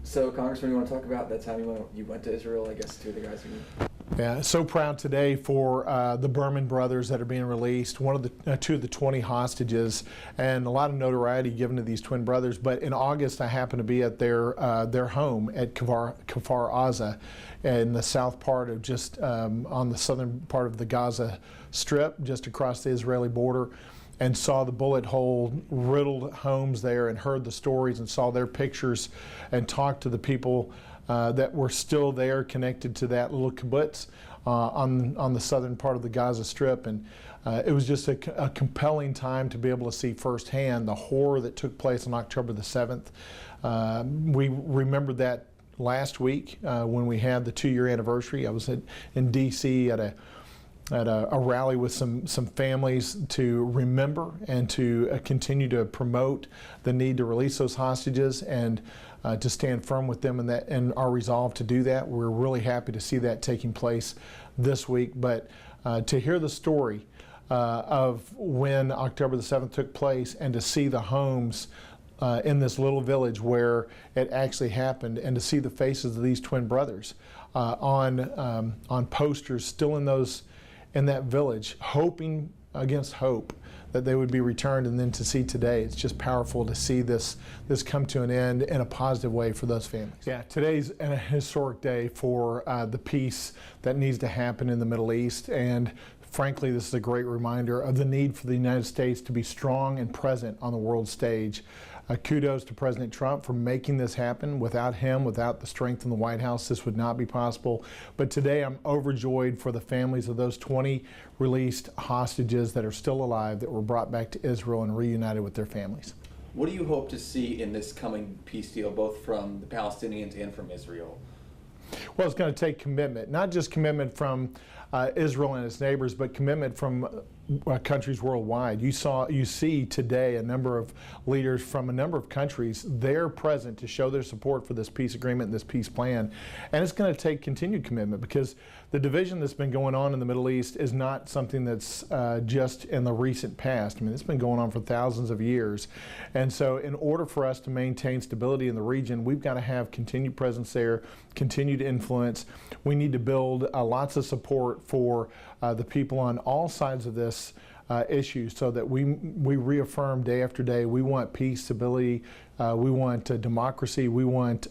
So, Congressman, you want to talk about that time you went to Israel? I guess two of the guys who. Yeah, so proud today for the Berman brothers that are being released, two of the 20 hostages, and a lot of notoriety given to these twin brothers. But in August, I happened to be at their home at Kfar Aza in the south part of on the southern part of the Gaza Strip, just across the Israeli border, and saw the bullet hole riddled homes there and heard the stories and saw their pictures and talked to the people that were still there connected to that little kibbutz on the southern part of the Gaza Strip. And it was just a compelling time to be able to see firsthand the horror that took place on October the 7th. We remembered that last week when we had the 2-year anniversary. I was in D.C. at a rally with some families to remember and to continue to promote the need to release those hostages and to stand firm with them and our resolve to do that. We're really happy to see that taking place this week. But to hear the story of when October the 7th took place and to see the homes in this little village where it actually happened, and to see the faces of these twin brothers on posters still in that village, hoping against hope that they would be returned, and then to see today, it's just powerful to see this come to an end in a positive way for those families. Yeah, today's a historic day for the peace that needs to happen in the Middle East, and frankly, this is a great reminder of the need for the United States to be strong and present on the world stage. Kudos to President Trump for making this happen. Without him, without the strength in the White House, this would not be possible. But today I'm overjoyed for the families of those 20 released hostages that are still alive, that were brought back to Israel and reunited with their families. What do you hope to see in this coming peace deal, both from the Palestinians and from Israel? Well, it's going to take commitment, not just commitment from Israel and its neighbors, but commitment from countries worldwide. You see today a number of leaders from a number of countries. They're present to show their support for this peace agreement and this peace plan. And it's going to take continued commitment, because the division that's been going on in the Middle East is not something that's just in the recent past. I mean, it's been going on for thousands of years. And so in order for us to maintain stability in the region, we've got to have continued presence there, continued influence. We need to build lots of support for the people on all sides of this issue, so that we reaffirm day after day we want peace, stability, we want democracy, we want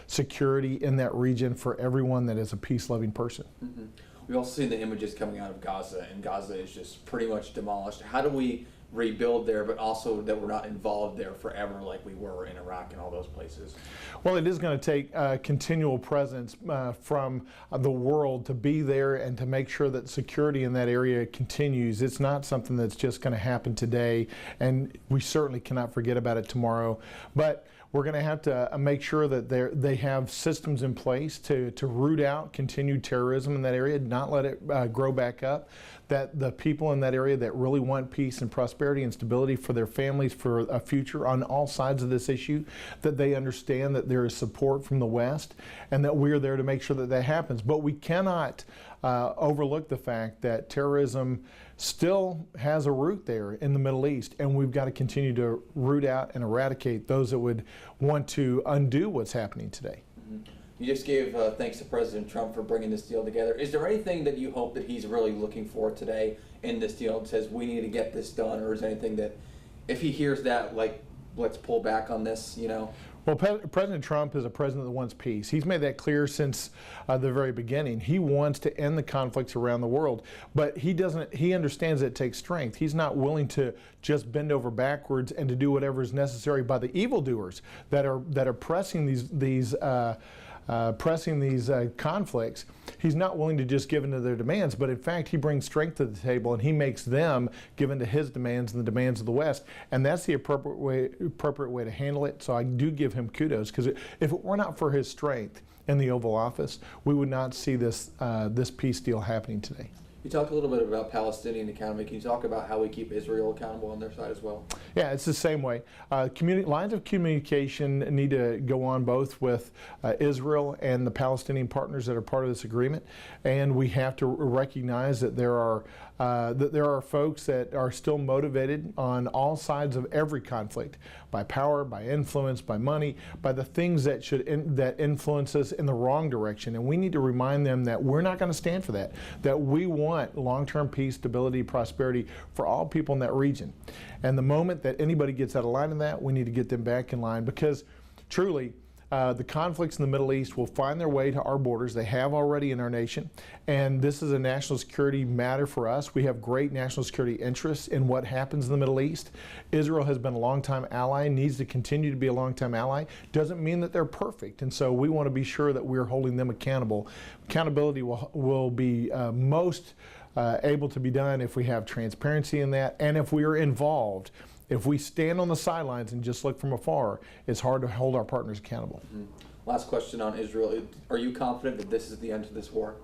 security in that region for everyone that is a peace-loving person. Mm-hmm. We've also seen the images coming out of Gaza, and Gaza is just pretty much demolished. How do we rebuild there, but also that we're not involved there forever like we were in Iraq and all those places? Well, it is going to take continual presence from the world to be there and to make sure that security in that area continues. It's not something that's just going to happen today, and we certainly cannot forget about it tomorrow. But we're going to have to make sure that they have systems in place to root out continued terrorism in that area, not let it grow back up, that the people in that area that really want peace and prosperity and stability for their families, for a future on all sides of this issue, that they understand that there is support from the West, and that we're there to make sure that that happens. But we cannot overlook the fact that terrorism still has a root there in the Middle East, and we've got to continue to root out and eradicate those that would want to undo what's happening today. Mm-hmm. You just gave thanks to President Trump for bringing this deal together. Is there anything that you hope that he's really looking for today in this deal that says we need to get this done, or is there anything that if he hears that, like, let's pull back on this, you know? Well, President Trump is a president that wants peace. He's made that clear since the very beginning. He wants to end the conflicts around the world, but he understands that it takes strength. He's not willing to just bend over backwards and to do whatever is necessary by the evildoers that are pressing these conflicts. He's not willing to just give in to their demands, but in fact he brings strength to the table, and he makes them give in to his demands and the demands of the West, and that's the appropriate way to handle it. So I do give him kudos, because if it were not for his strength in the Oval Office, we would not see this peace deal happening today. You talked a little bit about Palestinian accountability. Can you talk about how we keep Israel accountable on their side as well? Yeah, it's the same way. Lines of communication need to go on both with Israel and the Palestinian partners that are part of this agreement, and we have to recognize that there are folks that are still motivated on all sides of every conflict by power, by influence, by money, by the things that that influence us in the wrong direction, and we need to remind them that we're not going to stand for that. That we want long-term peace, stability, prosperity for all people in that region. And the moment that anybody gets out of line in that, we need to get them back in line, because truly the conflicts in the Middle East will find their way to our borders. They have already in our nation, and this is a national security matter for us. We have great national security interests in what happens in the Middle East. Israel has been a longtime ally, needs to continue to be a longtime ally. Doesn't mean that they're perfect, and so we want to be sure that we're holding them accountable. Accountability will be most able to be done if we have transparency in that, and if we are involved. If we stand on the sidelines and just look from afar, it's hard to hold our partners accountable. Mm-hmm. Last question on Israel. Are you confident that this is the end of this war?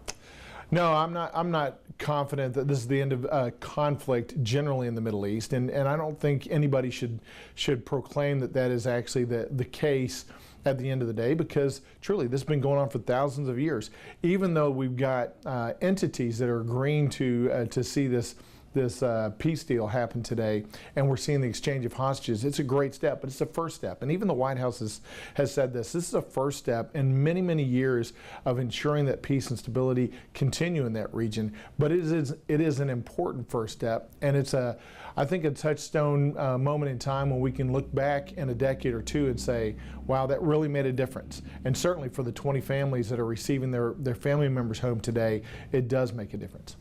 No, I'm not confident that this is the end of conflict generally in the Middle East, and I don't think anybody should proclaim that that is actually the case at the end of the day, because truly this has been going on for thousands of years. Even though we've got entities that are agreeing to see this peace deal happen today, and we're seeing the exchange of hostages. It's a great step, but it's a first step. And even the White House has said this. This is a first step in many, many years of ensuring that peace and stability continue in that region. But it is an important first step, and it's I think a touchstone moment in time when we can look back in a decade or two and say, wow, that really made a difference. And certainly for the 20 families that are receiving their family members home today, it does make a difference.